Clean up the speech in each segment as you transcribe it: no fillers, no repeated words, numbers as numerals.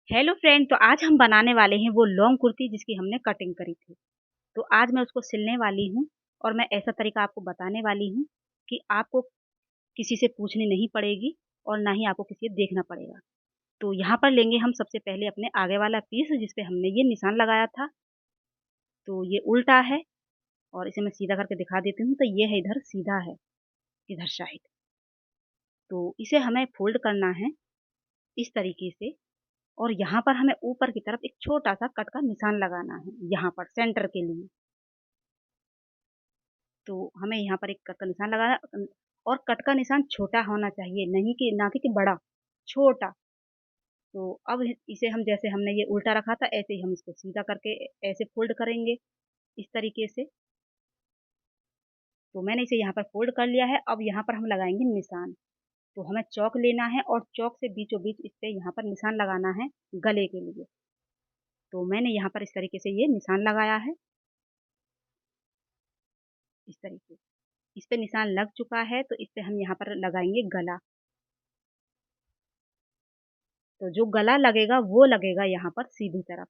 Hello friend, तो आज हम बनाने वाले हैं वो लॉन्ग कुर्ती जिसकी हमने कटिंग करी थी। तो आज मैं उसको सिलने वाली हूँ और मैं ऐसा तरीका आपको बताने वाली हूँ कि आपको किसी से पूछनी नहीं पड़ेगी और ना ही आपको किसी से देखना पड़ेगा। तो यहाँ पर लेंगे हम सबसे पहले अपने आगे वाला पीस जिस पे हमने ये निशान लगाया था। तो ये उल्टा है और इसे मैं सीधा करके दिखा देती हूँ। तो ये है इधर सीधा है, इधर साइड। तो इसे हमें फोल्ड करना है इस तरीके से और यहाँ पर हमें ऊपर की तरफ एक छोटा सा कट का निशान लगाना है, यहाँ पर सेंटर के लिए। तो हमें यहाँ पर एक कट का निशान लगाना और कट का निशान छोटा होना चाहिए, नहीं कि ना कि बड़ा, छोटा। तो अब इसे हम जैसे हमने ये उल्टा रखा था ऐसे ही हम इसको सीधा करके ऐसे फोल्ड करेंगे इस तरीके से। तो मैंने इसे यहाँ पर फोल्ड कर लिया है। अब यहाँ पर हम लगाएंगे निशान। तो हमें चौक लेना है और चौक से बीचों बीच इस पे यहाँ पर निशान लगाना है गले के लिए। तो मैंने यहाँ पर इस तरीके से ये निशान लगाया है, इस तरीके से। इस पे निशान लग चुका है तो इस पे हम यहाँ पर लगाएंगे गला। तो जो गला लगेगा वो लगेगा यहाँ पर सीधी तरफ,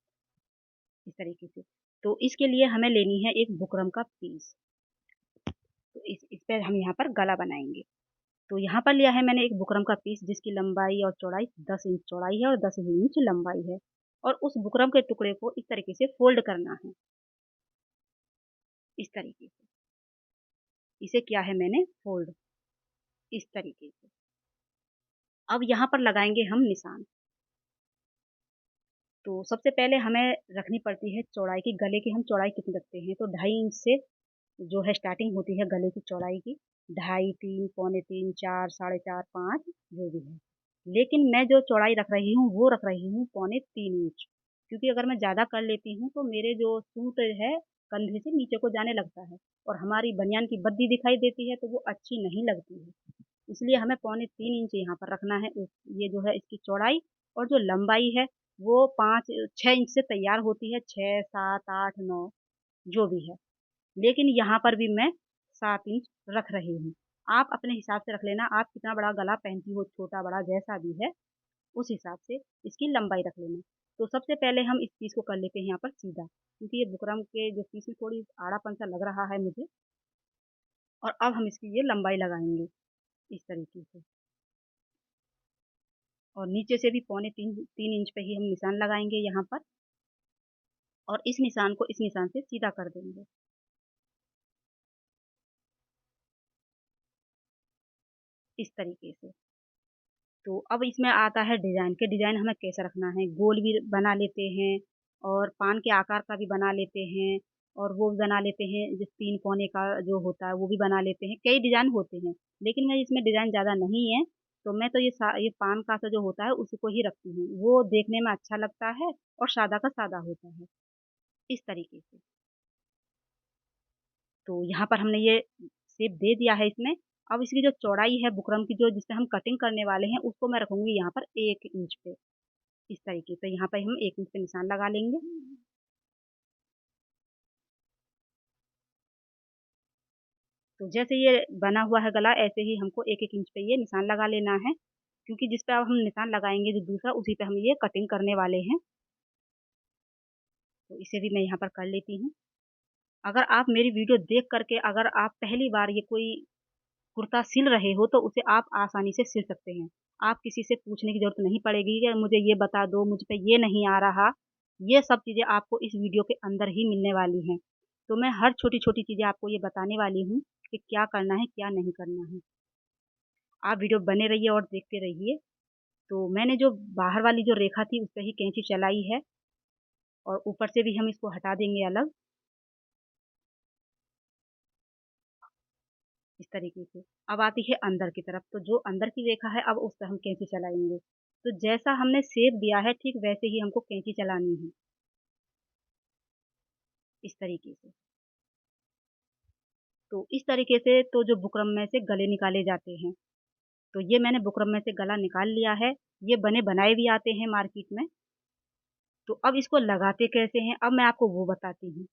इस तरीके से। तो इसके लिए हमें लेनी है एक बुकरम का पीस। तो इस पे हम यहाँ पर गला बनाएंगे। तो यहाँ पर लिया है मैंने एक बुकरम का पीस जिसकी लंबाई और चौड़ाई 10 इंच चौड़ाई है और 10 इंच लंबाई है। और उस बुकरम के टुकड़े को इस तरीके से फोल्ड करना है, इस तरीके से। इसे किया है मैंने फोल्ड, इस तरीके से। अब यहाँ पर लगाएंगे हम निशान। तो सबसे पहले हमें रखनी पड़ती है चौड़ाई की, गले की हम चौड़ाई कितनी रखते हैं। तो 2.5 इंच से जो है स्टार्टिंग होती है गले की चौड़ाई की। 2.5, 3, पौने 3, 4, 4.5, 5 जो भी है। लेकिन मैं जो चौड़ाई रख रही हूँ वो रख रही हूँ पौने 3 इंच। क्योंकि अगर मैं ज़्यादा कर लेती हूँ तो मेरे जो सूट है कंधे से नीचे को जाने लगता है और हमारी बनियान की बद्दी दिखाई देती है तो वो अच्छी नहीं लगती है। इसलिए हमें पौने 3 इंच यहाँ पर रखना है। ये जो है इसकी चौड़ाई। और जो लंबाई है वो 5-6 इंच से तैयार होती है, 6, 7, 8, 9 जो भी है। लेकिन यहाँ पर भी मैं 7 इंच रख रही हूँ। आप अपने हिसाब से रख लेना, आप कितना बड़ा गला पहनती हो, छोटा बड़ा जैसा भी है उस हिसाब से इसकी लंबाई रख लेना। तो सबसे पहले हम इस पीस को कर लेते हैं यहाँ पर सीधा, क्योंकि ये बुकरम के जो पीस में थोड़ी आड़ापन सा लग रहा है मुझे। और अब हम इसकी ये लंबाई लगाएंगे इस तरीके से। और नीचे से भी पौने 3 इंच पे ही हम निशान लगाएंगे यहाँ पर। और इस निशान को इस निशान से सीधा कर देंगे, इस तरीके से। तो अब इसमें आता है डिज़ाइन के। डिज़ाइन हमें कैसे रखना है, गोल भी बना लेते हैं और पान के आकार का भी बना लेते हैं और वो भी बना लेते हैं जो 3 कोने का जो होता है वो भी बना लेते हैं। कई डिज़ाइन होते हैं, लेकिन मैं इसमें डिज़ाइन ज़्यादा नहीं है तो मैं तो ये पान का सा जो होता है उसी को ही रखती हूँ। वो देखने में अच्छा लगता है और सादा का सादा होता है, इस तरीके से। तो यहाँ पर हमने ये शेप दे दिया है इसमें। अब इसकी जो चौड़ाई है बुकरम की जो जिसपे हम कटिंग करने वाले हैं उसको मैं रखूँगी यहाँ पर 1 इंच पे, इस तरीके से। यहाँ पे हम 1 इंच पे निशान लगा लेंगे। तो जैसे ये बना हुआ है गला ऐसे ही हमको 1-1 इंच पे ये निशान लगा लेना है। क्योंकि जिस पे अब हम निशान लगाएँगे जो दूसरा उसी पे हम ये कटिंग करने वाले हैं। तो इसे भी मैं यहाँ पर कर लेती हूँ। अगर आप मेरी वीडियो देख कर के अगर आप पहली बार ये कोई कुर्ता सिल रहे हो तो उसे आप आसानी से सिल सकते हैं। आप किसी से पूछने की ज़रूरत नहीं पड़ेगी कि मुझे ये बता दो, मुझ पे ये नहीं आ रहा। ये सब चीज़ें आपको इस वीडियो के अंदर ही मिलने वाली हैं। तो मैं हर छोटी-छोटी चीज़ें आपको ये बताने वाली हूँ कि क्या करना है, क्या नहीं करना है। आप वीडियो बने रहिए और देखते रहिए। तो मैंने जो बाहर वाली जो रेखा थी उस पे ही कैंची चलाई है और ऊपर से भी हम इसको हटा देंगे अलग, इस तरीके से। अब आती है अंदर की तरफ, तो जो अंदर की रेखा है अब उस पे हम कैंची चलाएँगे। तो जैसा हमने शेप दिया है ठीक वैसे ही हमको कैंची चलानी है, इस तरीके से। तो इस तरीके से तो जो बुकरम में से गले निकाले जाते हैं। तो ये मैंने बुकरम में से गला निकाल लिया है। ये बने बनाए भी आते हैं मार्केट में। तो अब इसको लगाते कैसे हैं, अब मैं आपको वो बताती हूँ।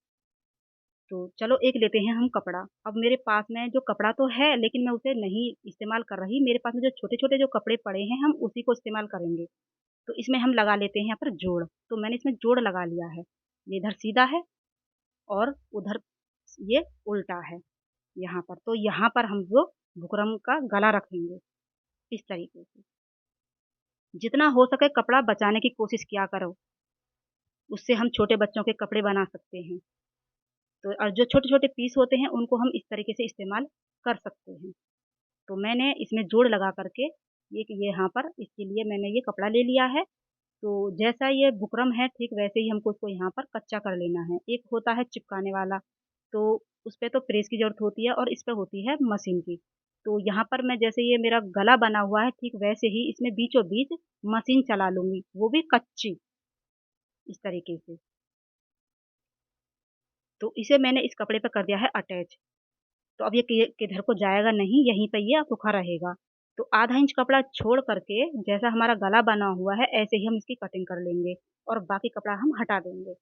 तो चलो एक लेते हैं हम कपड़ा। अब मेरे पास में जो कपड़ा तो है लेकिन मैं उसे नहीं इस्तेमाल कर रही। मेरे पास में जो छोटे-छोटे जो कपड़े पड़े हैं हम उसी को इस्तेमाल करेंगे। तो इसमें हम लगा लेते हैं यहाँ पर जोड़। तो मैंने इसमें जोड़ लगा लिया है। ये इधर सीधा है और उधर ये उल्टा है यहाँ पर। तो यहाँ पर हम जो बुकरम का गला रखेंगे इस तरीके से। जितना हो सके कपड़ा बचाने की कोशिश किया करो, उससे हम छोटे बच्चों के कपड़े बना सकते हैं। तो और जो छोटे-छोटे पीस होते हैं उनको हम इस तरीके से इस्तेमाल कर सकते हैं। तो मैंने इसमें जोड़ लगा करके ये यहाँ पर इसके लिए मैंने ये कपड़ा ले लिया है। तो जैसा ये बुकरम है ठीक वैसे ही हमको इसको यहाँ पर कच्चा कर लेना है। एक होता है चिपकाने वाला, तो उस पे तो प्रेस की ज़रूरत होती है और इस पे होती है मशीन की। तो यहाँ पर मैं जैसे ये मेरा गला बना हुआ है ठीक वैसे ही इसमें बीचों-बीच मशीन चला लूँगी, वो भी कच्ची, इस तरीके से। तो इसे मैंने इस कपड़े पे कर दिया है अटैच। तो अब ये किधर को जाएगा नहीं, यहीं पे ये रुका रहेगा। तो आधा इंच कपड़ा छोड़ करके जैसा हमारा गला बना हुआ है ऐसे ही हम इसकी कटिंग कर लेंगे और बाकी कपड़ा हम हटा देंगे।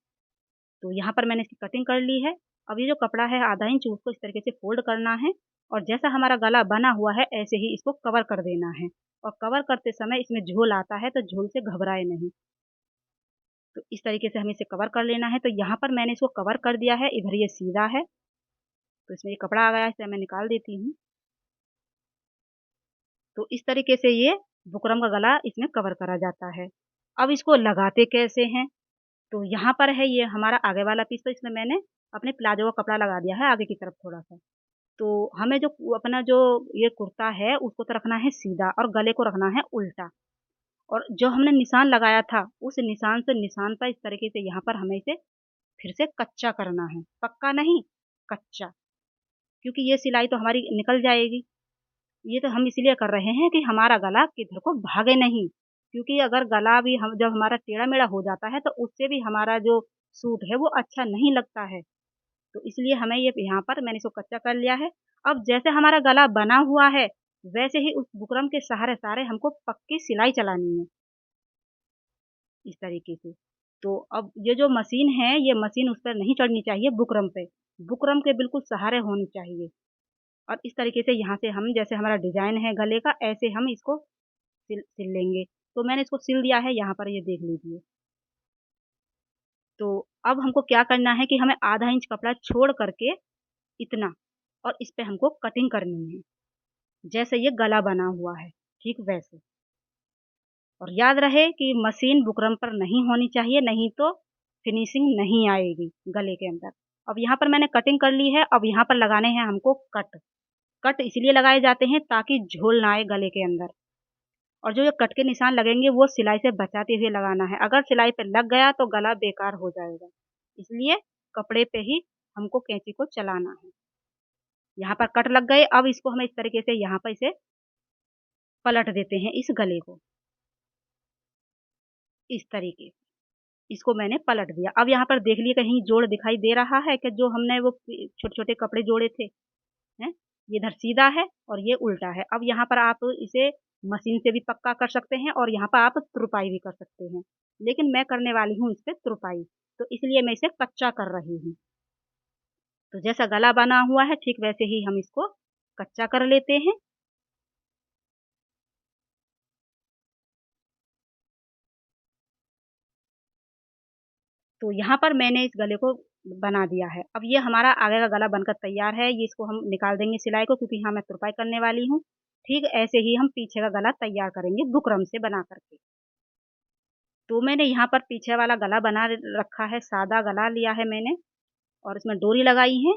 तो यहाँ पर मैंने इसकी कटिंग कर ली है। अब ये जो कपड़ा है आधा इंच उसको इस तरीके से फोल्ड करना है और जैसा हमारा गला बना हुआ है ऐसे ही इसको कवर कर देना है। और कवर करते समय इसमें झोल आता है तो झोल से घबराए नहीं। तो इस तरीके से हमें इसे कवर कर लेना है। तो यहाँ पर मैंने इसको कवर कर दिया है, इधर ये सीधा है। तो इसमें ये कपड़ा आ गया है, इसे मैं निकाल देती हूँ। तो इस तरीके से ये बुकरम का गला इसमें कवर करा जाता है। अब इसको लगाते कैसे हैं? तो यहाँ पर है ये हमारा आगे वाला पीस, तो इसमें मैंने अपने प्लाज़ो का कपड़ा लगा दिया है आगे की तरफ थोड़ा-सा। तो हमें जो अपना जो ये कुर्ता है उसको तो रखना है सीधा और गले को रखना है उल्टा। और जो हमने निशान लगाया था उस निशान से निशान पर इस तरीके से यहाँ पर हमें इसे फिर से कच्चा करना है। पक्का नहीं, कच्चा। क्योंकि ये सिलाई तो हमारी निकल जाएगी। ये तो हम इसलिए कर रहे हैं कि हमारा गला किधर को भागे नहीं, क्योंकि अगर गला भी हम जब हमारा टेढ़ा-मेढ़ा हो जाता है तो उससे भी हमारा जो सूट है वो अच्छा नहीं लगता है। तो इसलिए हमें ये यहाँ पर मैंने इसको कच्चा कर लिया है। अब जैसे हमारा गला बना हुआ है, वैसे ही उस बुकरम के सहारे-सहारे हमको पक्की सिलाई चलानी है, इस तरीके से। तो अब ये जो मशीन है, ये मशीन उस पर नहीं चढ़नी चाहिए बुकरम पे, बुकरम के बिल्कुल सहारे होनी चाहिए। और इस तरीके से यहाँ से हम जैसे हमारा डिज़ाइन है गले का ऐसे हम इसको सिल लेंगे। तो मैंने इसको सिल दिया है यहाँ पर ये देख लीजिए। तो अब हमको क्या करना है कि हमें आधा इंच कपड़ा छोड़ करके इतना और इस पे हमको कटिंग करनी है। जैसे ये गला बना हुआ है, ठीक वैसे। और याद रहे कि मशीन बुकरम पर नहीं होनी चाहिए, नहीं तो फिनिशिंग नहीं आएगी गले के अंदर। अब यहाँ पर मैंने कटिंग कर ली है, अब यहाँ पर लगाने हैं हमको कट। कट इसलिए लगाए जाते हैं ताकि झोल ना आए गले के अंदर। और जो ये कट के निशान लगेंगे वो सिलाई से बचाते हुए लगाना है। अगर सिलाई पे लग गया तो गला बेकार हो जाएगा। इसलिए कपड़े पे ही हमको कैंची को चलाना है। यहाँ पर कट लग गए, अब इसको हम इस तरीके से यहाँ पर इसे पलट देते हैं इस गले को, इस तरीके से। इसको मैंने पलट दिया। अब यहाँ पर देख लिए कहीं जोड़ दिखाई दे रहा है कि जो हमने वो छोटे-छोटे कपड़े जोड़े थे, हैं? ये इधर सीधा है और ये उल्टा है। अब यहाँ पर आप इसे मशीन से भी पक्का कर सकते हैं और यहाँ पर आप तुरपाई भी कर सकते हैं। लेकिन मैं करने वाली हूँ इस पे तुरपाई, तो इसलिए मैं इसे कच्चा कर रही हूँ। तो जैसा गला बना हुआ है ठीक वैसे ही हम इसको कच्चा कर लेते हैं। तो यहाँ पर मैंने इस गले को बना दिया है। अब ये हमारा आगे का गला बनकर तैयार है। ये इसको हम निकाल देंगे सिलाई को, क्योंकि यहाँ मैं तुरपाई करने वाली हूँ। ठीक ऐसे ही हम पीछे का गला तैयार करेंगे बुकरम से बना कर के। तो मैंने यहाँ पर पीछे वाला गला बना रखा है, सादा गला लिया है मैंने और इसमें डोरी लगाई है।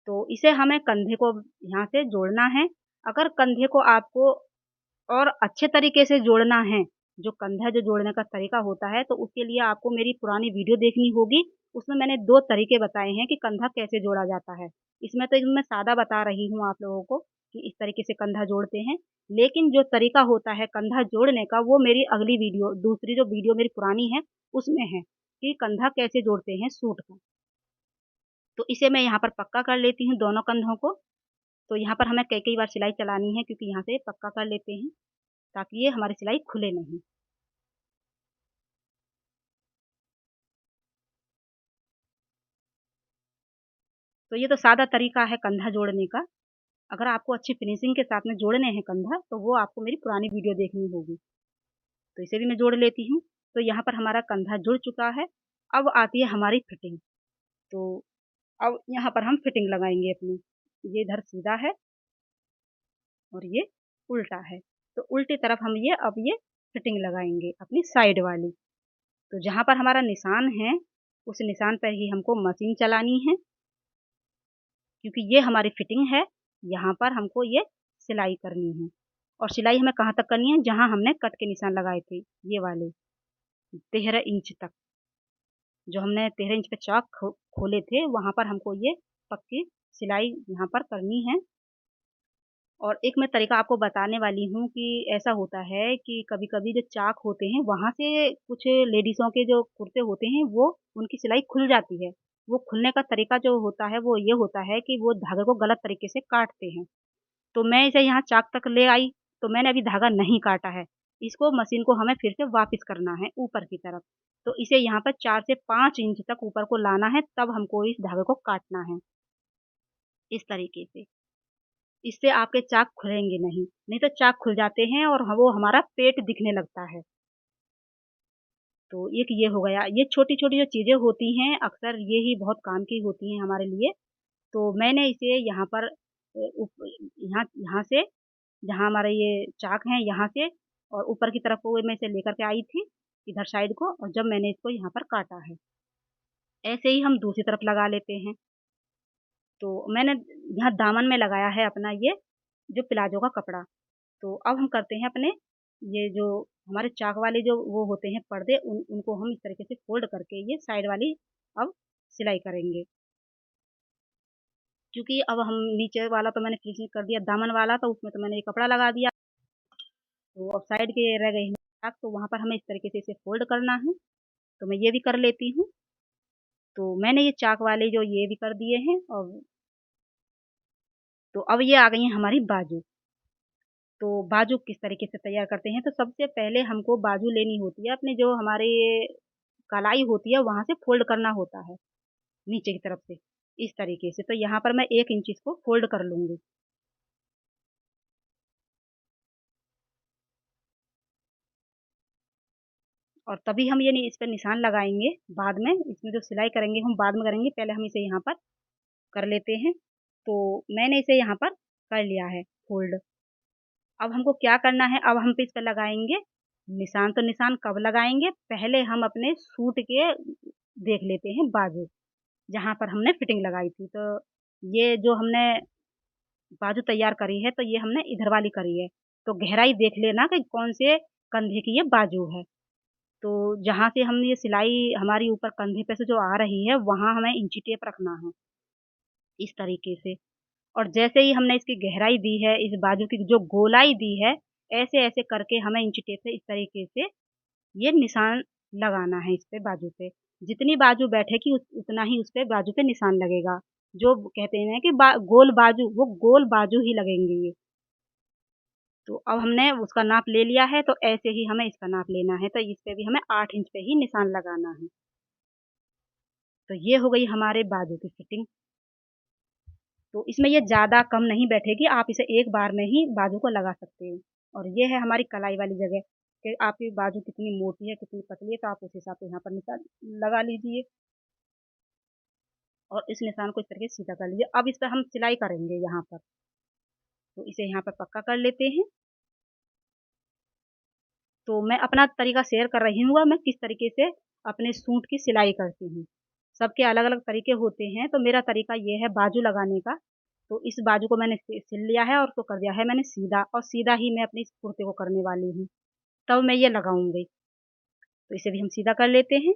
तो इसे हमें कंधे को यहाँ से जोड़ना है। अगर कंधे को आपको और अच्छे तरीके से जोड़ना है, जो कंधा जो जोड़ने का तरीका होता है, तो उसके लिए आपको मेरी पुरानी वीडियो देखनी होगी। उसमें मैंने 2 तरीके बताए हैं कि कंधा कैसे जोड़ा जाता है। इसमें तो मैं सादा बता रही हूँ आप लोगों को कि इस तरीके से कंधा जोड़ते हैं। लेकिन जो तरीका होता है कंधा जोड़ने का, वो मेरी अगली वीडियो दूसरी जो वीडियो मेरी पुरानी है, उसमें है कि कंधा कैसे जोड़ते हैं सूट का। तो इसे मैं यहाँ पर पक्का कर लेती हूँ दोनों कंधों को। तो यहाँ पर हमें कई-कई बार सिलाई चलानी है, क्योंकि यहाँ से पक्का कर लेते हैं, ताकि ये हमारी सिलाई खुले नहीं। तो ये तो सादा तरीका है कंधा जोड़ने का। अगर आपको अच्छी फिनिशिंग के साथ में जोड़ने हैं कंधा, तो वो आपको मेरी पुरानी वीडियो देखनी होगी। तो इसे भी मैं जोड़ लेती हूँ। तो यहाँ पर हमारा कंधा जुड़ चुका है। अब आती है हमारी फिटिंग। तो अब यहाँ पर हम फिटिंग लगाएंगे अपनी। ये इधर सीधा है और ये उल्टा है, तो उल्टी तरफ हम ये फिटिंग लगाएंगे अपनी साइड वाली। तो जहाँ पर हमारा निशान है उस निशान पर ही हमको मशीन चलानी है, क्योंकि ये हमारी फिटिंग है। यहाँ पर हमको ये सिलाई करनी है, और सिलाई हमें कहाँ तक करनी है, जहाँ हमने कट के निशान लगाए थे, ये वाले 13 इंच तक। जो हमने 13 इंच पे चाक खोले थे, वहाँ पर हमको ये पक्की सिलाई यहाँ पर करनी है। और एक मैं तरीका आपको बताने वाली हूँ कि ऐसा होता है कि कभी-कभी जो चाक होते हैं, वहाँ से कुछ लेडीज़ों के जो कुर्ते होते हैं, वो उनकी सिलाई खुल जाती है। वो खुलने का तरीका जो होता है, वो ये होता है कि वो धागे को गलत तरीके से काटते हैं। तो मैं इसे यहाँ चाक तक ले आई, तो मैंने अभी धागा नहीं काटा है। इसको मशीन को हमें फिर से वापस करना है ऊपर की तरफ। तो इसे यहाँ पर 4 से 5 इंच तक ऊपर को लाना है, तब हमको इस धागे को काटना है, इस तरीके से। इससे आपके चाक खुलेंगे नहीं, नहीं तो चाक खुल जाते हैं और वो हमारा पेट दिखने लगता है। तो एक ये हो गया, ये छोटी-छोटी जो चीज़ें होती हैं, अक्सर ये ही बहुत काम की होती हैं हमारे लिए। तो मैंने इसे यहाँ पर यहाँ यहाँ से, जहाँ हमारे ये चाक हैं, यहाँ से और ऊपर की तरफ को मैं इसे लेकर के आई थी, इधर साइड को, और जब मैंने इसको यहाँ पर काटा है। ऐसे ही हम दूसरी तरफ लगा लेते हैं। तो मैंने यहाँ दामन में लगाया है अपना ये जो प्लाज़ो का कपड़ा। तो अब हम करते हैं अपने ये जो हमारे चाक वाले जो वो होते हैं पर्दे, उनको हम इस तरीके से फ़ोल्ड करके ये साइड वाली अब सिलाई करेंगे। क्योंकि अब हम नीचे वाला तो मैंने फिनिशिंग कर दिया, दामन वाला तो उसमें तो मैंने ये कपड़ा लगा दिया। तो अब साइड के रह गई हैं चाक, तो वहाँ पर हमें इस तरीके से इसे फ़ोल्ड करना है। तो मैं ये भी कर लेती हूँ। तो मैंने ये चाक वाले जो ये भी कर दिए हैं, और तो अब ये आ गई हैं हमारी बाजू। तो बाजू किस तरीके से तैयार करते हैं, तो सबसे पहले हमको बाजू लेनी होती है, अपनी जो हमारे कलाई होती है वहाँ से फ़ोल्ड करना होता है, नीचे की तरफ से, इस तरीके से। तो यहाँ पर मैं 1 इंच इसको फ़ोल्ड कर लूँगी। और तभी हम ये इस पे निशान लगाएँगे बाद में, इसमें जो सिलाई करेंगे हम बाद में करेंगे, पहले हम इसे यहाँ पर कर लेते हैं। तो मैंने इसे यहाँ पर कर लिया है फ़ोल्ड। अब हमको क्या करना है, अब हम पे इस पे लगाएँगे निशान। तो निशान कब लगाएँगे, पहले हम अपने सूट के देख लेते हैं बाजू, जहाँ पर हमने फिटिंग लगाई थी। तो ये जो हमने बाजू तैयार करी है, तो ये हमने इधर वाली करी है। तो गहराई देख लेना कि कौन से कंधे की ये बाजू है। तो जहाँ से हम ये सिलाई हमारी ऊपर कंधे पे से जो आ रही है, वहाँ हमें इंची टेप रखना है, इस तरीके से। और जैसे ही हमने इसकी गहराई दी है, इस बाजू की जो गोलाई दी है, ऐसे-ऐसे करके हमें इंची टेप से इस तरीके से ये निशान लगाना है इस पे बाजू पे। जितनी बाजू बैठेगी उतना ही उस पे बाजू पे निशान लगेगा। जो कहते हैं कि गोल बाजू, वो गोल बाजू ही लगेंगे ये। तो अब हमने उसका नाप ले लिया है, तो ऐसे ही हमें इसका नाप लेना है। तो इस पे भी हमें 8 इंच पे ही निशान लगाना है। तो ये हो गई हमारे बाजू की फिटिंग। तो इसमें ये ज़्यादा कम नहीं बैठेगी, आप इसे एक बार में ही बाजू को लगा सकते हो। और ये है हमारी कलाई वाली जगह कि आपकी बाजू कितनी मोटी है, कितनी पतली है, तो आप उस हिसाब से यहाँ पर निशान लगा लीजिए। और इस निशान को इस तरीके से सीधा कर लीजिए। अब इस पे हम सिलाई करेंगे यहाँ पर, तो इसे यहाँ पर पक्का कर लेते हैं। तो मैं अपना तरीका शेयर कर रही हूँ, मैं किस तरीके से अपने सूट की सिलाई करती हूँ। सबके अलग-अलग तरीके होते हैं, तो मेरा तरीका ये है बाजू लगाने का। तो इस बाजू को मैंने सिल लिया है और उसको कर दिया है मैंने सीधा, और सीधा ही मैं अपने इस कुर्ते को करने वाली हूँ। तब मैं ये लगाऊँगी। तो इसे भी हम सीधा कर लेते हैं।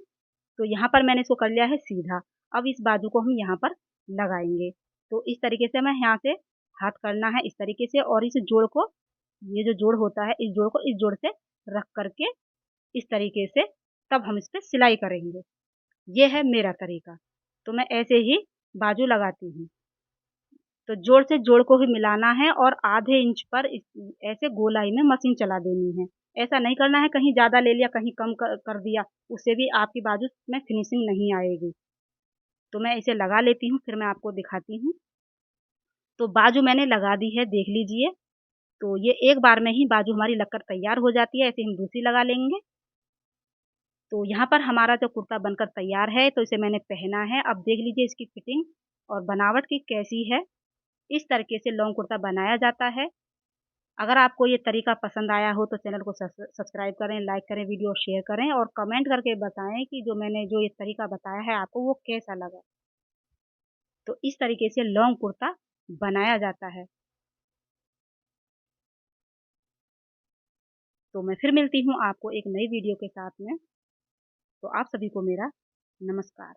तो यहाँ पर मैंने इसको कर लिया है सीधा। अब इस बाजू को हम यहाँ पर लगाएँगे। तो इस तरीके से हमें यहाँ से हाथ करना है इस तरीके से, और इस जोड़ को, ये जो जोड़ होता है, इस जोड़ को इस जोड़ से रख कर के इस तरीके से, तब हम इस पे सिलाई करेंगे। ये है मेरा तरीका। तो मैं ऐसे ही बाजू लगाती हूँ। तो जोड़ से जोड़ को ही मिलाना है, और आधे इंच पर ऐसे गोलाई में मशीन चला देनी है। ऐसा नहीं करना है कहीं ज़्यादा ले लिया, कहीं कम कर दिया, उससे भी आपकी बाजू में फिनिशिंग नहीं आएगी। तो मैं इसे लगा लेती हूँ, फिर मैं आपको दिखाती हूँ। तो बाजू मैंने लगा दी है, देख लीजिए। तो ये एक बार में ही बाजू हमारी लगकर तैयार हो जाती है, ऐसे हम दूसरी लगा लेंगे। तो यहाँ पर हमारा जो कुर्ता बनकर तैयार है, तो इसे मैंने पहना है। अब देख लीजिए इसकी फिटिंग और बनावट की कैसी है। इस तरीके से लॉन्ग कुर्ता बनाया जाता है। अगर आपको ये तरीका पसंद आया हो तो चैनल को सब्सक्राइब करें, लाइक करें, वीडियो शेयर करें और कमेंट करके बताएँ कि जो मैंने जो ये तरीका बताया है आपको वो कैसा लगा। तो इस तरीके से लॉन्ग कुर्ता बनाया जाता है। तो मैं फिर मिलती हूँ आपको एक नई वीडियो के साथ में। तो आप सभी को मेरा नमस्कार।